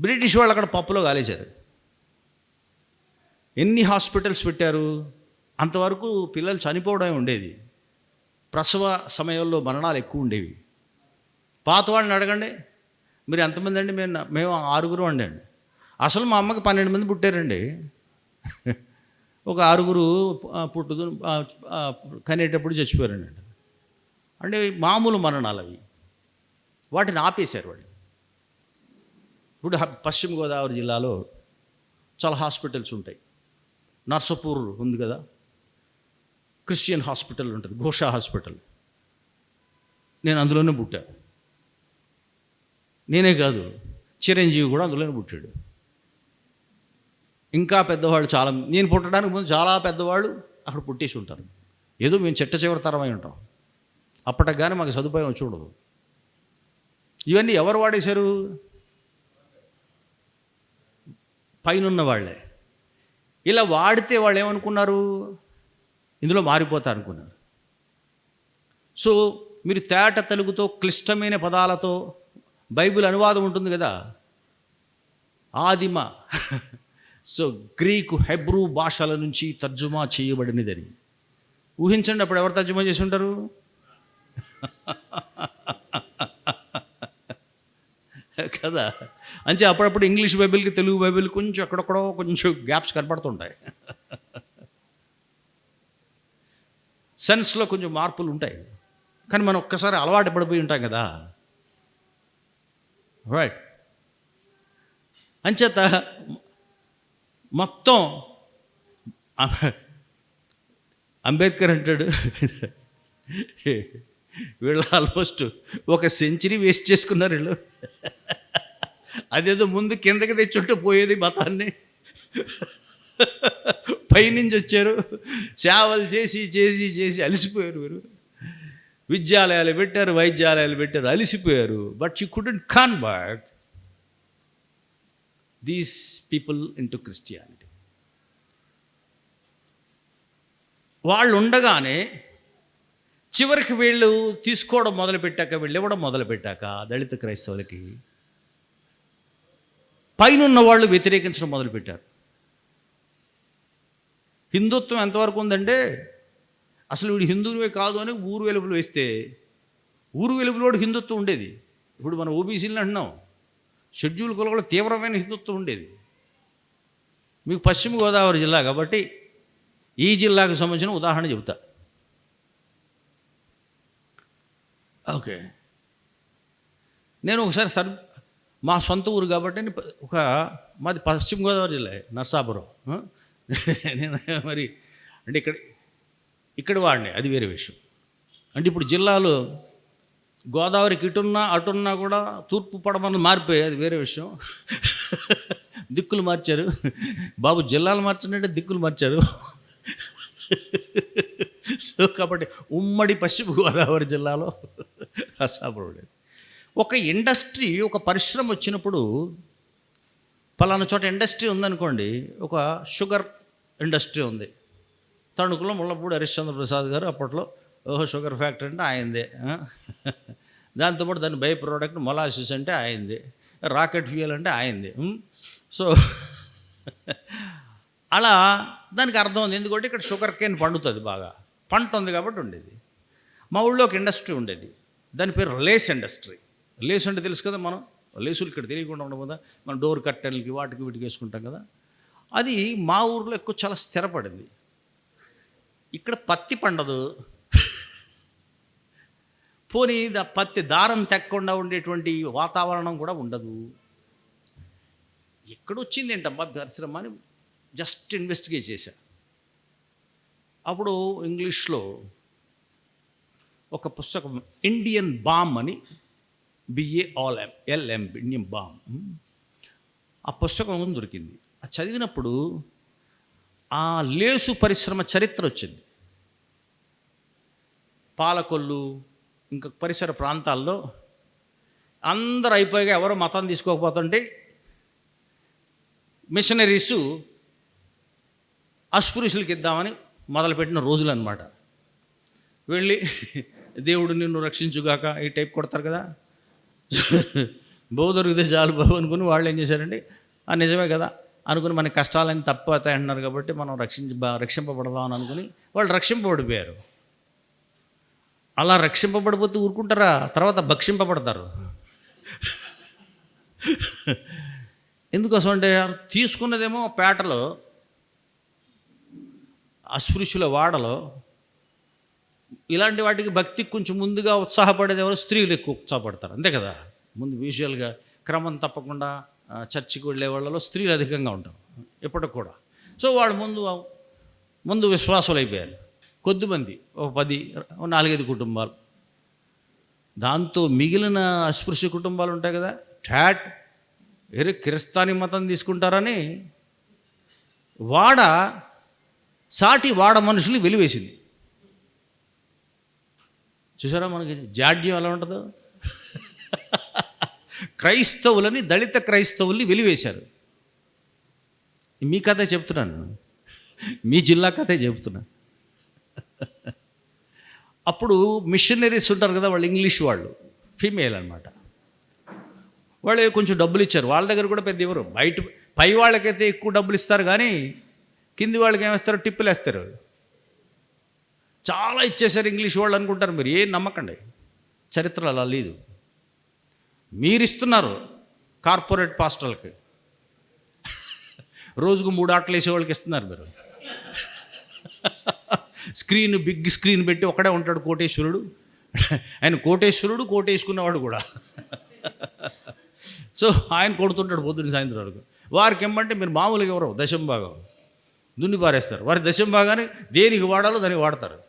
British వాళ్ళు అక్కడ పప్పులో కాలేశారు. ఎన్ని హాస్పిటల్స్ పెట్టారు? అంతవరకు పిల్లలు చనిపోవడమే ఉండేది. ప్రసవ సమయంలో మరణాలు ఎక్కువ ఉండేవి. పాత వాళ్ళని అడగండి, మీరు ఎంతమంది అండి? మేము 6 అండి. అసలు మా అమ్మకి 12 మంది పుట్టారండి. ఒక 6 పుట్టుదు కనేటప్పుడు చచ్చిపోయారండి. అంటే మామూలు మరణాలు అవి. వాటిని ఆపేశారు వాడు. ఇప్పుడు పశ్చిమ గోదావరి జిల్లాలో చాలా హాస్పిటల్స్ ఉంటాయి. నర్సపూర్ ఉంది కదా, క్రిస్టియన్ హాస్పిటల్ ఉంటుంది, ఘోష హాస్పిటల్. నేను అందులోనే పుట్టా. నేనే కాదు, చిరంజీవి కూడా అందులోనే పుట్టాడు. ఇంకా పెద్దవాళ్ళు చాలా, నేను పుట్టడానికి ముందు చాలా పెద్దవాళ్ళు అక్కడ పుట్టేసి ఉంటారు. ఏదో మేము చిట్ట చివరి తరమై ఉంటాం. అప్పటికి కానీ మాకు సదుపాయం వచ్చి ఉండదు. ఇవన్నీ ఎవరు వాడేశారు? పైనున్న వాళ్ళే. ఇలా వాడితే వాళ్ళు ఏమనుకున్నారు? ఇందులో మారిపోతారు అనుకున్నారు. సో మీరు తేట తెలుగుతో క్లిష్టమైన పదాలతో, బైబిల్ అనువాదం ఉంటుంది కదా, ఆదిమ సో గ్రీకు, హెబ్రూ భాషల నుంచి తర్జుమా చేయబడినదని ఊహించండి. అప్పుడు ఎవరు తర్జుమా చేసి ఉంటారు? కదా. అంటే అప్పుడప్పుడు ఇంగ్లీష్ బైబిల్కి తెలుగు బైబిల్ కొంచెం ఎక్కడెక్కడో కొంచెం గ్యాప్స్ కనపడుతుంటాయి. సెన్స్లో కొంచెం మార్పులు ఉంటాయి. కానీ మనం ఒక్కసారి అలవాటు పడిపోయి ఉంటాం కదా, రైట్? అంచేత మొత్తం అంబేద్కర్ అంటాడు, వీళ్ళు ఆల్మోస్ట్ ఒక సెంచరీ వేస్ట్ చేసుకున్నారు వీళ్ళు. అదేదో ముందు కిందకి తెచ్చుంటే పోయేది మతాన్ని. పైనుంచి వచ్చారు, సేవలు చేసి చేసి చేసి అలసిపోయారు. మీరు విద్యాలయాలు పెట్టారు, వైద్యాలయాలు పెట్టారు, అలసిపోయారు. But you couldn't convert these people into Christianity. వాళ్ళు ఉండగానే చివరికి వీళ్ళు తీసుకోవడం మొదలుపెట్టాక, వీళ్ళు ఇవ్వడం మొదలుపెట్టాక దళిత క్రైస్తవులకి పైనున్న వాళ్ళు వ్యతిరేకించడం మొదలుపెట్టారు. హిందుత్వం ఎంతవరకు ఉందంటే, అసలు వీడు హిందువువే కాదు అని ఊరు వెలుపులు వేస్తే, ఊరు వెలుపులోడు హిందుత్వం ఉండేది. ఇప్పుడు మనం ఓబీసీలను అంటున్నాం, షెడ్యూల్ కులాల్లో తీవ్రమైన హిందుత్వం ఉండేది. మీకు పశ్చిమ గోదావరి జిల్లా కాబట్టి ఈ జిల్లాకు సంబంధించిన ఉదాహరణ చెబుతా. ఓకే, నేను ఒకసారి మా సొంత ఊరు కాబట్టి మాది పశ్చిమ గోదావరి జిల్లా, నరసాపురం. నేను మరి అంటే ఇక్కడ వాడిని, అది వేరే విషయం. అంటే ఇప్పుడు జిల్లాలో గోదావరికి ఇటున్నా అటున్నా కూడా తూర్పు పడమని మారిపోయాయి, అది వేరే విషయం. దిక్కులు మార్చారు బాబు, జిల్లాలు మార్చండి, దిక్కులు మార్చారు. సో కాబట్టి ఉమ్మడి పశ్చిమ గోదావరి జిల్లాలో నరసాపురం. ఒక ఇండస్ట్రీ, ఒక పరిశ్రమ వచ్చినప్పుడు, పలానా చోట ఇండస్ట్రీ ఉందనుకోండి, ఒక షుగర్ ఇండస్ట్రీ ఉంది తణుకులో, ముళ్ళపూడి హరిశ్చంద్ర ప్రసాద్ గారు అప్పట్లో షుగర్ ఫ్యాక్టరీ అంటే ఆయనదే. దాంతోపాటు దాని బై ప్రోడక్ట్ మొలాసిస్ అంటే ఆయనదే, రాకెట్ ఫ్యూయల్ అంటే ఆయనదే. సో అలా దానికి అర్థం ఉంది. ఎందుకంటే ఇక్కడ షుగర్ కేన్ పండుతుంది, బాగా పంట ఉంది కాబట్టి ఉండేది. మా ఊళ్ళో ఒక ఇండస్ట్రీ ఉండేది, దాని పేరు లేస్ ఇండస్ట్రీ. లేస్ అంటే తెలుసు కదా, మనం లేసులు ఇక్కడ తెలియకుండా ఉండడం కదా, మనం డోర్ కర్టెన్లకి వాటికి వీటికి వేసుకుంటాం కదా. అది మా ఊర్లో ఎక్కువ చాలా స్థిరపడింది. ఇక్కడ పత్తి పండదు, పోనీ పత్తి దారం తెక్కకుండా ఉండేటువంటి వాతావరణం కూడా ఉండదు. ఎక్కడొచ్చింది ఏంటమ్మా పరిశ్రమ అని జస్ట్ ఇన్వెస్టిగేట్ చేశా. అప్పుడు ఇంగ్లీష్లో ఒక పుస్తకం, ఇండియన్ బామ్ అని, BALM, ఇండియన్ బామ్, ఆ పుస్తకం దొరికింది. అది చదివినప్పుడు ఆ లేసు పరిశ్రమ చరిత్ర వచ్చింది. పాలకొల్లు ఇంకా పరిసర ప్రాంతాల్లో అందరూ అయిపోయాక ఎవరో మతం తీసుకోకపోతుంటే మిషనరీసు అస్పృశ్యులకి ఇద్దామని మొదలుపెట్టిన రోజులు అన్నమాట. వెళ్ళి దేవుడు నిన్ను రక్షించుగాక ఈ టైప్ కొడతారు కదా, బోవు దొరికితే చాలు బాబు అనుకుని వాళ్ళు ఏం చేశారంటే నిజమే కదా అనుకుని మన కష్టాలని తప్పవుతాయి అంటున్నారు కాబట్టి మనం రక్షింపబడదాం అని అనుకుని వాళ్ళు రక్షింపబడిపోయారు. అలా రక్షింపబడిపోతూ ఊరుకుంటారా? తర్వాత భక్షింపబడతారు. ఎందుకోసం అంటే తీసుకున్నదేమో పేటలో, అస్పృశ్యుల వాడలో. ఇలాంటి వాటికి భక్తికి కొంచెం ముందుగా ఉత్సాహపడేది ఎవరు? స్త్రీలు ఎక్కువ ఉత్సాహపడతారు, అంతే కదా. ముందు యూజువల్గా క్రమం తప్పకుండా చర్చికి వెళ్ళే వాళ్ళలో స్త్రీలు అధికంగా ఉంటారు ఇప్పటికి కూడా. సో వాళ్ళు ముందు విశ్వాసులు అయిపోయారు కొద్దిమంది, ఒక 4-5 కుటుంబాలు. దాంతో మిగిలిన అస్పృశ్య కుటుంబాలు ఉంటాయి కదా, క్రిస్తాని మతం తీసుకుంటారని సాటి వాడ మనుషులు వెలివేసింది. చూసారా మనకి జాడ్యం ఎలా ఉంటుందో. క్రైస్తవులని, దళిత క్రైస్తవుల్ని వెలివేశారు. మీ కథే చెప్తున్నాను, మీ జిల్లా కథే చెప్తున్నా. అప్పుడు మిషనరీస్ ఉంటారు కదా, వాళ్ళు ఇంగ్లీష్ వాళ్ళు, ఫీమేల్ అనమాట. వాళ్ళు కొంచెం డబ్బులు ఇచ్చారు. వాళ్ళ దగ్గర కూడా పెద్ద ఇవ్వరు. పై వాళ్ళకైతే ఎక్కువ డబ్బులు ఇస్తారు, కానీ కింది వాళ్ళకి ఏమేస్తారు? టిప్పులు వేస్తారు. చాలా ఇచ్చేసారు ఇంగ్లీష్ వాళ్ళు అనుకుంటారు. మీరు ఏం నమ్మకండి, చరిత్ర అలా లేదు. మీరు ఇస్తున్నారు కార్పొరేట్ పాస్టర్లకి, రోజుకు 3 ఆటలు వేసేవాళ్ళకి ఇస్తున్నారు మీరు. బిగ్ స్క్రీన్ పెట్టి ఒకడే ఉంటాడు కోటేశ్వరుడు. ఆయన కోటేశ్వరుడు, కోట వేసుకున్నవాడు కూడా. సో ఆయన కొడుతుంటాడు పొద్దున్న సాయంత్రం వరకు. వారికి ఏమంటే మీరు మామూలుగా ఎవరో దశంభాగం దున్ని పారేస్తారు. వారి దశంభాగాన్ని దేనికి వాడాలో దానికి వాడతారు.